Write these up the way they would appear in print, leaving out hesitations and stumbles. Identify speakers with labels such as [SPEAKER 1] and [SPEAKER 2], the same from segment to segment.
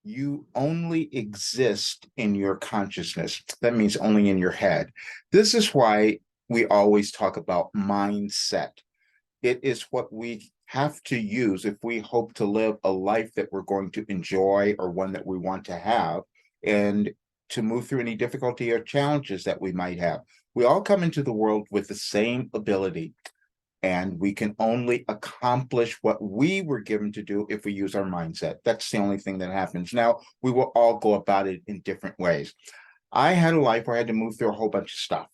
[SPEAKER 1] you only exist in your consciousness. That means only in your head. This is why we always talk about mindset. It is what we have to use if we hope to live a life that we're going to enjoy or one that we want to have, and to move through any difficulty or challenges that we might have. We all come into the world with the same ability, and we can only accomplish what we were given to do if we use our mindset. That's the only thing that happens. Now, we will all go about it in different ways. I had a life where I had to move through a whole bunch of stuff.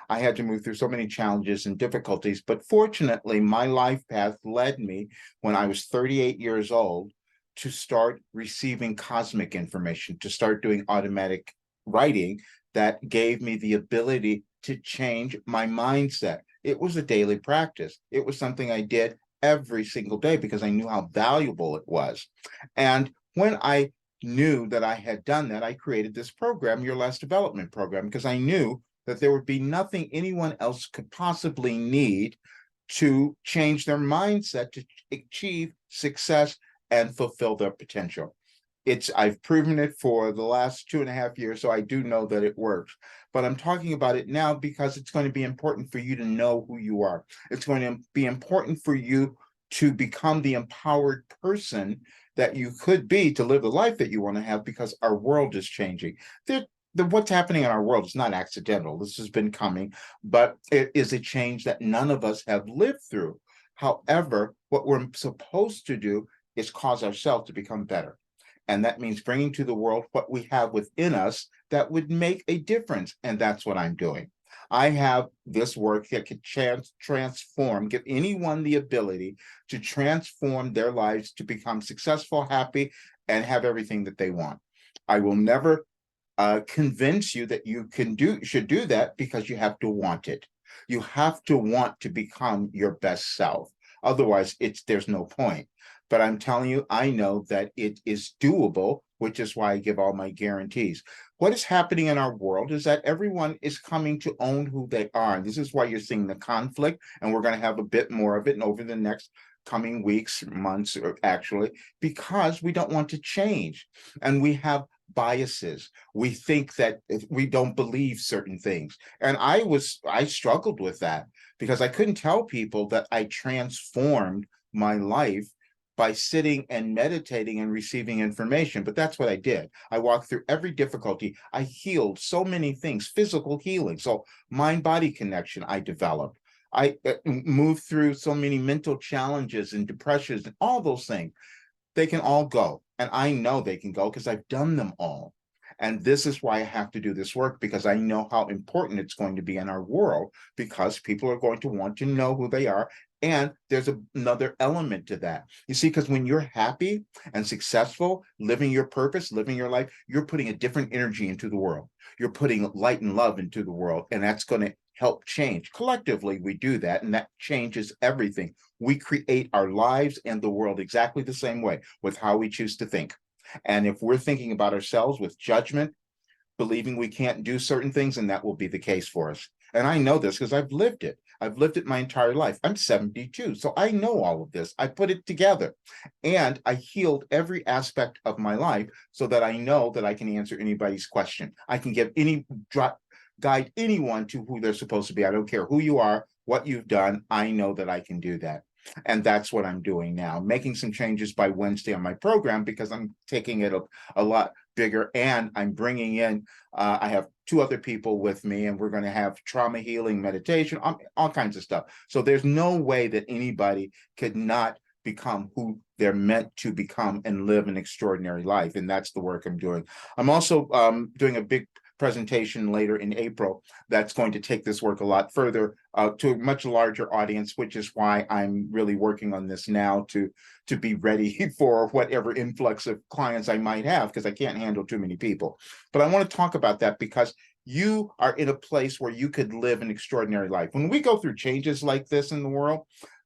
[SPEAKER 1] I had to move through so many challenges and difficulties, but fortunately, my life path led me when I was 38 years old to start receiving cosmic information, to start doing automatic writing that gave me the ability to change my mindset. It was a daily practice. It was something I did every single day because I knew how valuable it was. And when I knew that I had done that, I created this program, Your Last Development Program, because I knew that there would be nothing anyone else could possibly need to change their mindset to achieve success and fulfill their potential. I've proven it for the last 2.5 years, so I do know that it works. But I'm talking about it now because it's going to be important for you to know who you are. It's going to be important for you to become the empowered person that you could be to live the life that you want to have, because our world is changing. What's happening in our world is not accidental. This has been coming, but it is a change that none of us have lived through. However, what we're supposed to do is cause ourselves to become better. And that means bringing to the world what we have within us that would make a difference. And that's what I'm doing. I have this work that could transform, give anyone the ability to transform their lives to become successful, happy, and have everything that they want. I will never convince you that you should do that, because you have to want it. You have to want to become your best self. Otherwise, there's no point. But I'm telling you, I know that it is doable, which is why I give all my guarantees. What is happening in our world is that everyone is coming to own who they are. And this is why you're seeing the conflict, and we're going to have a bit more of it over the next coming weeks, months, or actually, because we don't want to change. And we have biases. We think that we don't believe certain things. And I struggled with that, because I couldn't tell people that I transformed my life by sitting and meditating and receiving information. But that's what I did. I walked through every difficulty. I healed so many things, physical healing. So mind-body connection I developed. I moved through so many mental challenges and depressions and all those things. They can all go. And I know they can go because I've done them all. And this is why I have to do this work, because I know how important it's going to be in our world, because people are going to want to know who they are. And there's another element to that. You see, because when you're happy and successful, living your purpose, living your life, you're putting a different energy into the world. You're putting light and love into the world, and that's going to help change. Collectively, we do that, and that changes everything. We create our lives and the world exactly the same way, with how we choose to think. And if we're thinking about ourselves with judgment, believing we can't do certain things, and that will be the case for us. And I know this because I've lived it. I've lived it my entire life. I'm 72, so I know all of this. I put it together, and I healed every aspect of my life so that I know that I can answer anybody's question. I can give guide anyone to who they're supposed to be. I don't care who you are, what you've done. I know that I can do that. And that's what I'm doing now, making some changes by Wednesday on my program, because I'm taking it a lot bigger, and I'm bringing in, I have 2 other people with me, and we're going to have trauma healing, meditation, all kinds of stuff. So there's no way that anybody could not become who they're meant to become and live an extraordinary life. And that's the work I'm doing. I'm also doing a big presentation later in April that's going to take this work a lot further, to a much larger audience, which is why I'm really working on this now, to be ready for whatever influx of clients I might have, because I can't handle too many people. But I want to talk about that because you are in a place where you could live an extraordinary life. When we go through changes like this in the world,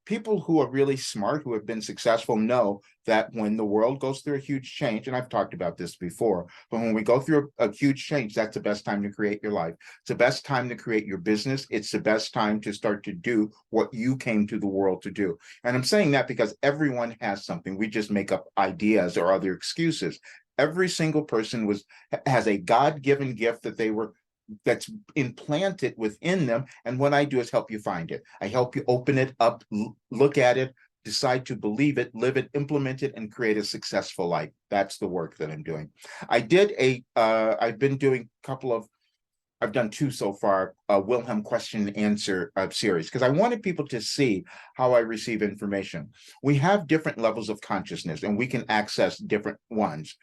[SPEAKER 1] people who are really smart, who have been successful, know that when the world goes through a huge change, and I've talked about this before, but when we go through a huge change, that's the best time to create your life. It's the best time to create your business. It's the best time to start to do what you came to the world to do. And I'm saying that because everyone has something. We just make up ideas or other excuses. Every single person has a God-given gift that's implanted within them. And what I do is help you find it. I help you open it up, look at it, decide to believe it, live it, implement it, and create a successful life. That's the work that I'm doing. I've been doing a couple of, I've done two so far, Wilhelm question and answer series, because I wanted people to see how I receive information. We have different levels of consciousness, and we can access different ones.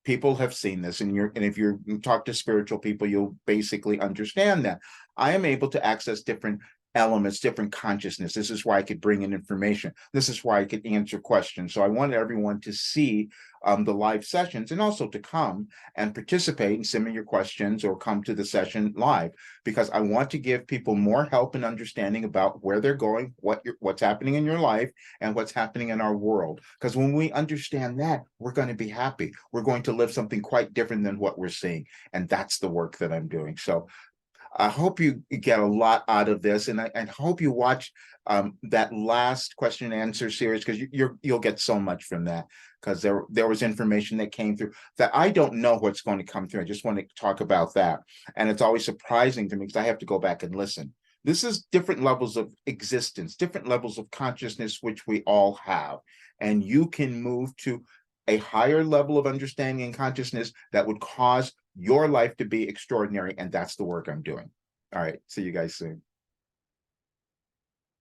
[SPEAKER 1] People have seen this, and if you talk to spiritual people, you'll basically understand that. I am able to access different elements, different consciousness. This is why I could bring in information. This is why I could answer questions. So I wanted everyone to see the live sessions, and also to come and participate and send me your questions or come to the session live, because I want to give people more help and understanding about where they're going, what's happening in your life, and what's happening in our world. Because when we understand that, we're going to be happy. We're going to live something quite different than what we're seeing. And that's the work that I'm doing. So I hope you get a lot out of this, and I hope you watch that last question and answer series, because you'll get so much from that, because there was information that came through that I don't know what's going to come through. I just want to talk about that, and it's always surprising to me because I have to go back and listen. This is different levels of existence, different levels of consciousness, which we all have, and you can move to a higher level of understanding and consciousness that would cause your life to be extraordinary. And that's the work I'm doing. All right. See you guys soon.